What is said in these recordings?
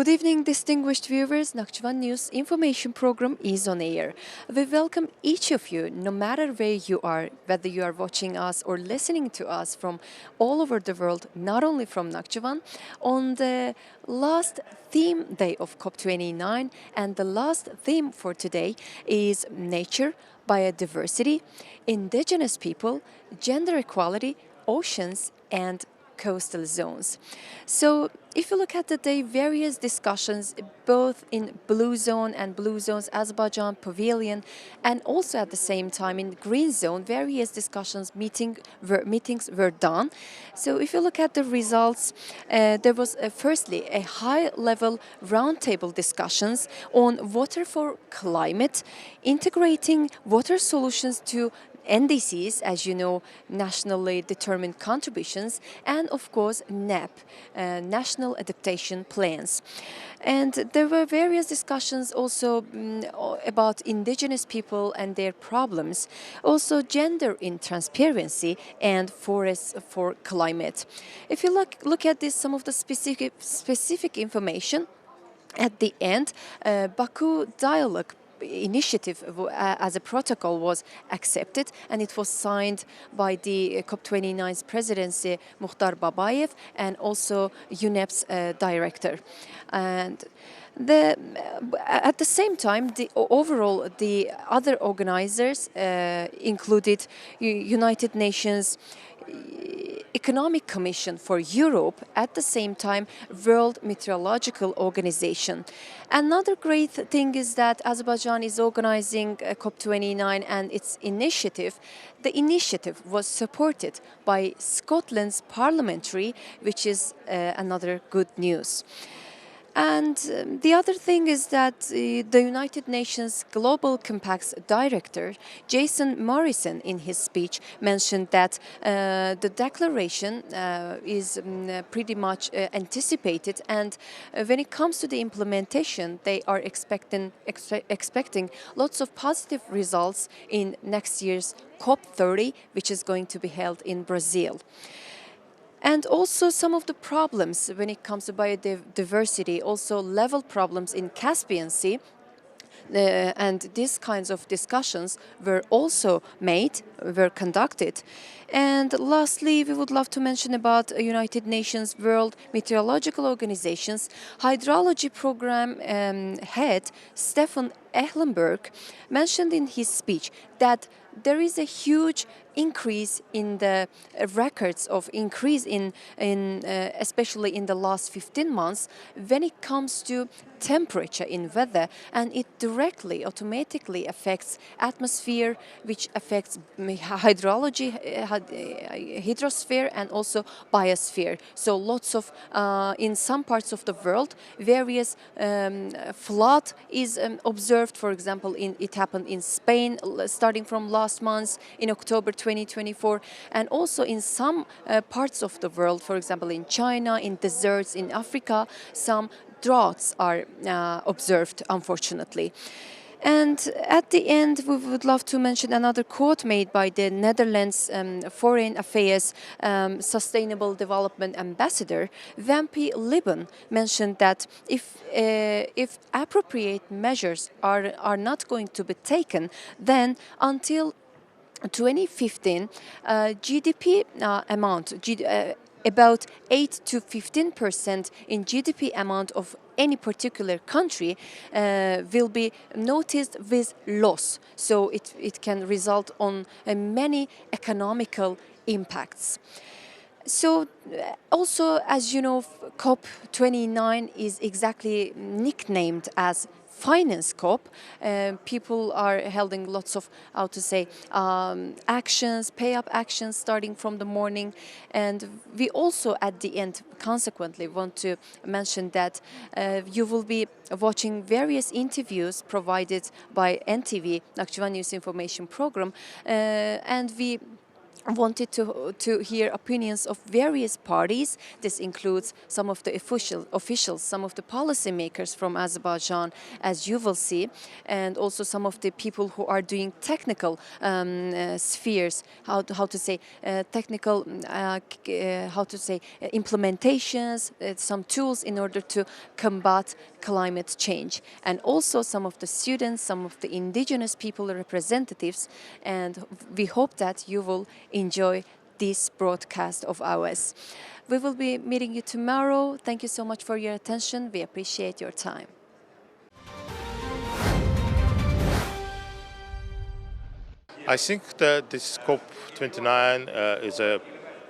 Good evening, distinguished viewers. Nakhchivan News information program is on air. We welcome each of you, no matter where you are, whether you are watching us or listening to us from all over the world, not only from Nakhchivan, on the last theme day of COP29. And the last theme for today is nature, biodiversity, indigenous people, gender equality, oceans, and coastal zones. So if you look at the day, various discussions both in Blue Zone and Blue Zone's Azerbaijan Pavilion, and also at the same time in Green Zone, various discussions, meetings were done. So if you look at the results, there was firstly a high-level roundtable discussions on water for climate, integrating water solutions to NDCs, as you know, nationally determined contributions, and of course NAP, National Adaptation Plans. And there were various discussions also about indigenous people and their problems, also gender in transparency and forests for climate. If you look at this, some of the specific information, at the end, Baku Dialogue initiative as a protocol was accepted, and it was signed by the COP29's presidency, Mukhtar Babayev, and also UNEP's director. And at the same time, the other organizers included United Nations Economic Commission for Europe, at the same time World Meteorological Organization. Another great thing is that Azerbaijan is organizing COP29 and its initiative. The initiative was supported by Scotland's parliamentary, which is another good news. And the other thing is that the United Nations Global Compact's director, Jason Morrison, in his speech mentioned that the declaration is pretty much anticipated, and when it comes to the implementation, they are expecting lots of positive results in next year's COP30, which is going to be held in Brazil. And also some of the problems when it comes to biodiversity, also level problems in Caspian Sea. And these kinds of discussions were also were conducted. And lastly, we would love to mention about United Nations World Meteorological Organization's hydrology program head, Stefan Ehlenberg, mentioned in his speech that there is a huge increase in the records of increase in especially in the last 15 months when it comes to temperature in weather, and it directly automatically affects atmosphere, which affects hydrology, hydrosphere, and also biosphere. So lots of in some parts of the world various flood is observed. For example, it happened in Spain starting from last month in October 2024, and also in some parts of the world, for example in China, in deserts in Africa, some droughts are observed, unfortunately. And at the end, we would love to mention another quote made by the Netherlands Foreign Affairs Sustainable Development Ambassador, Wampi Libben, mentioned that if appropriate measures are not going to be taken, then until 2015, GDP amount, about 8 to 15% in GDP amount of any particular country will be noticed with loss. So it can result on many economical impacts. So also, as you know, COP29 is exactly nicknamed as Finance COP. People are holding lots of, how to say, actions, pay-up actions starting from the morning. And we also at the end, consequently, want to mention that you will be watching various interviews provided by NTV, Nakhchivan News Information Program, and we wanted to hear opinions of various parties. This includes some of the officials, some of the policymakers from Azerbaijan, as you will see, and also some of the people who are doing technical spheres, how to say technical, how to say implementations, some tools in order to combat climate change, and also some of the students, some of the indigenous people representatives, and we hope that you will enjoy this broadcast of ours. We will be meeting you tomorrow. Thank you so much for your attention. We appreciate your time. I think that this COP29 is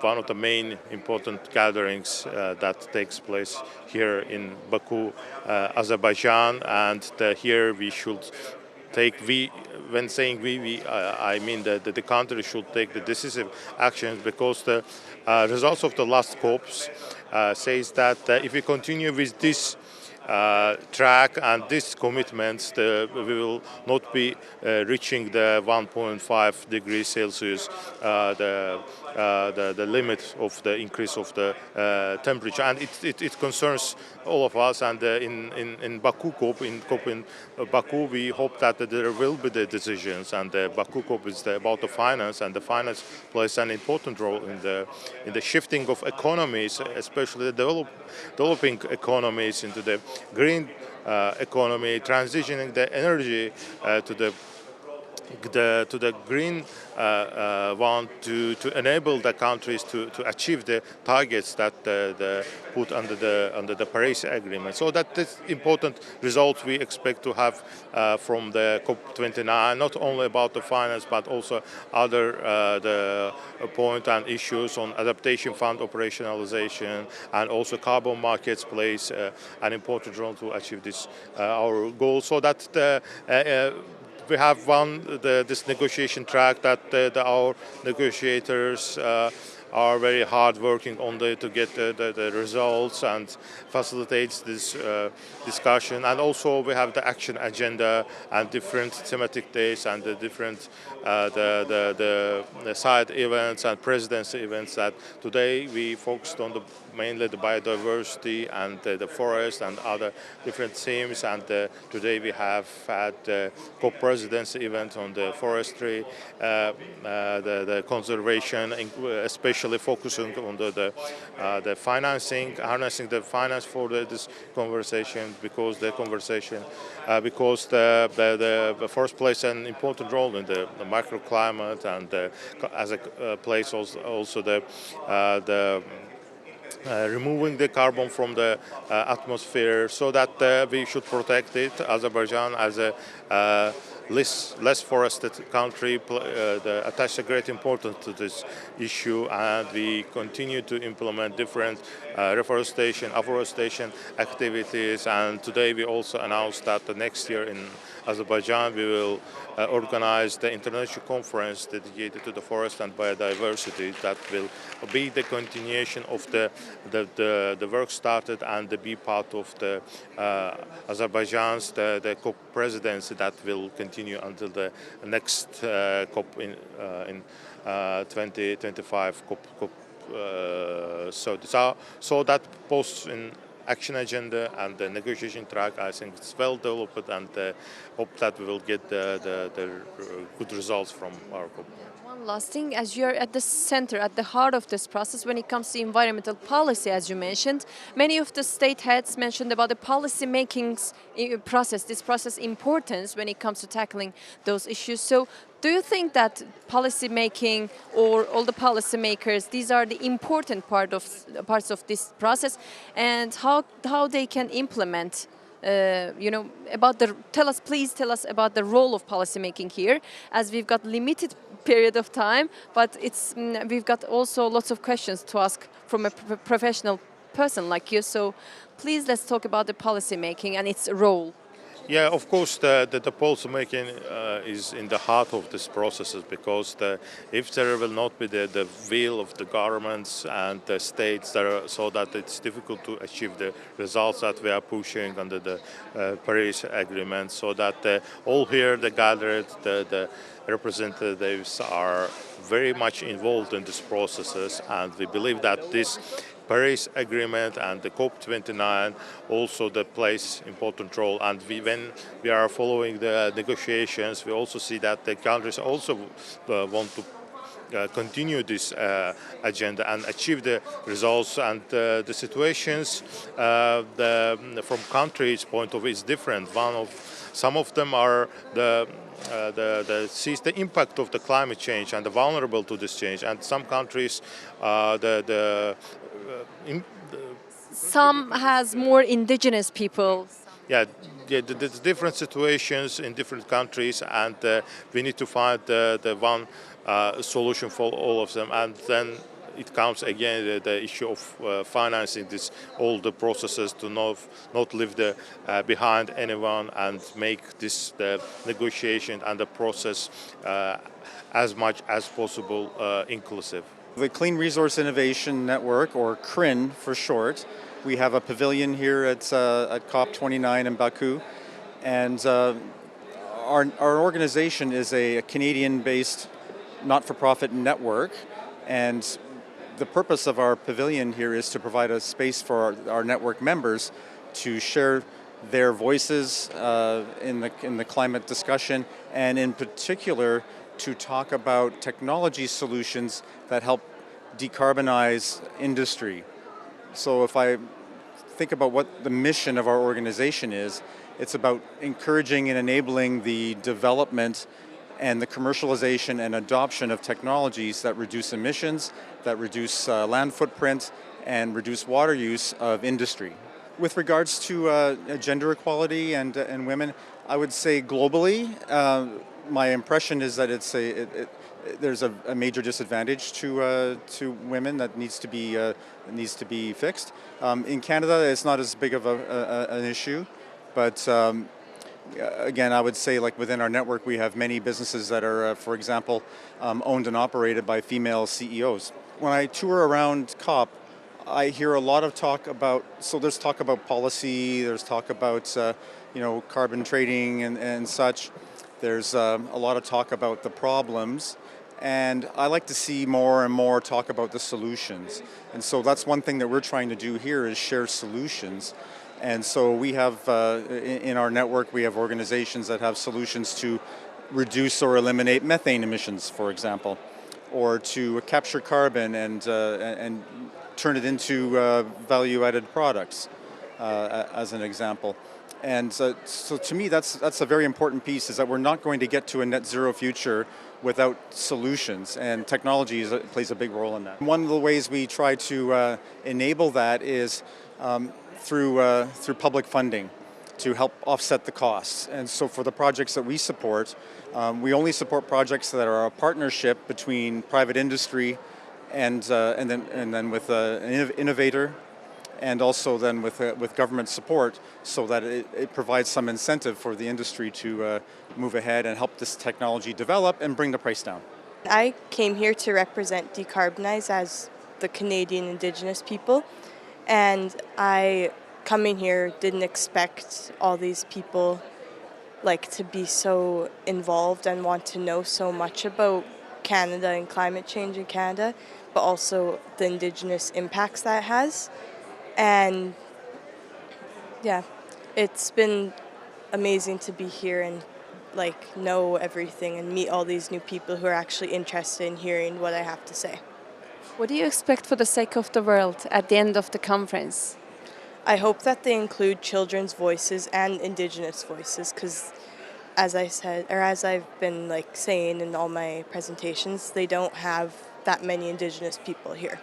one of the main important gatherings that takes place here in Baku, Azerbaijan, and here we should when saying I mean that the country should take the decisive actions, because the results of the last COPs says that if we continue with this track and these commitments, we will not be reaching the 1.5 degrees Celsius, the limit of the increase of the temperature, and it concerns all of us. And in Baku COP, in Baku, we hope that there will be the decisions. And the Baku COP is about the finance, and the finance plays an important role in the shifting of economies, especially the developing economies, into the green economy, transitioning the energy to the green one, to enable the countries to achieve the targets that put under the Paris Agreement. So that is important result we expect to have from the COP29, not only about the finance but also other the point and issues on adaptation fund operationalization, and also carbon markets plays an important role to achieve this our goal. So that we have won this negotiation track, that our negotiators are very hard working on to get the results and facilitates this discussion. And also we have the action agenda and different thematic days and the different the side events and presidency events. That today we focused on mainly the biodiversity and the forest and other different themes. And today we have had the co-presidency event on the forestry, the conservation, especially focusing on the financing, harnessing the finance for this conversation, because the forest plays an important role in the microclimate, and as a place also the removing the carbon from the atmosphere, so that we should protect it. Azerbaijan, as a less forested country, attach a great importance to this issue, and we continue to implement different reforestation, afforestation activities. And today we also announced that the next year in Azerbaijan we will organize the international conference dedicated to the forest and biodiversity. That will be the continuation of the work started and be part of the Azerbaijan's the COP presidency that will continue until the next COP in 2025 COP. So that posts in action agenda and the negotiation track, I think it's well developed, and hope that we will get the good results from our COP. One last thing, as you're at the center, at the heart of this process when it comes to environmental policy, as you mentioned, many of the state heads mentioned about the policy making process, this process importance when it comes to tackling those issues. So do you think that policy making, or all the policymakers, these are the important parts of this process, and how they can implement? Please tell us about the role of policymaking here, as we've got limited period of time, but we've got also lots of questions to ask from a professional person like you. So please, let's talk about the policymaking and its role. Yeah, of course, the policy making is in the heart of this processes because if there will not be the will of the governments and the states so that it's difficult to achieve the results that we are pushing under the Paris Agreement, so that all here the gathered, the representatives are very much involved in these processes, and we believe that this Paris Agreement and the COP29 also that plays important role. And when we are following the negotiations, we also see that the countries also want to continue this agenda and achieve the results. And the situations from countries' point of view is different. Some of them are sees the impact of the climate change and are vulnerable to this change, and some countries in, Some has more indigenous people. yeah, there's different situations in different countries, and we need to find the one solution for all of them. And then it comes again the issue of financing this all the processes to not leave behind anyone and make this the negotiation and the process as much as possible inclusive. The Clean Resource Innovation Network, or CRIN for short, we have a pavilion here at COP29 in Baku, and our organization is a Canadian-based not-for-profit network, and the purpose of our pavilion here is to provide a space for our network members to share their voices in the climate discussion, and in particular to talk about technology solutions that help decarbonize industry. So if I think about what the mission of our organization is, it's about encouraging and enabling the development and the commercialization and adoption of technologies that reduce emissions, that reduce land footprint, and reduce water use of industry. With regards to gender equality and women, I would say globally, my impression is that there's a major disadvantage to women that needs to be fixed. In Canada, it's not as big of an issue, but again, I would say, like, within our network, we have many businesses that are, for example, owned and operated by female CEOs. When I tour around COP, I hear a lot of talk about, so there's talk about policy, there's talk about carbon trading and such. There's a lot of talk about the problems, and I like to see more and more talk about the solutions. And so that's one thing that we're trying to do here, is share solutions. And so we have, in our network, we have organizations that have solutions to reduce or eliminate methane emissions, for example, or to capture carbon and turn it into value-added products, as an example. And so to me, that's a very important piece, is that we're not going to get to a net zero future without solutions, and technology plays a big role in that. One of the ways we try to enable that is through public funding to help offset the costs. And so for the projects that we support, we only support projects that are a partnership between private industry and then with an innovator, and also then with government support, so that it provides some incentive for the industry to move ahead and help this technology develop and bring the price down. I came here to represent Decarbonize as the Canadian Indigenous people, and I, coming here, didn't expect all these people to be so involved and want to know so much about Canada and climate change in Canada, but also the Indigenous impacts that it has. And yeah, it's been amazing to be here and know everything and meet all these new people who are actually interested in hearing what I have to say. What do you expect for the sake of the world at the end of the conference? I hope that they include children's voices and Indigenous voices, because as I said, or as I've been saying in all my presentations, they don't have that many Indigenous people here.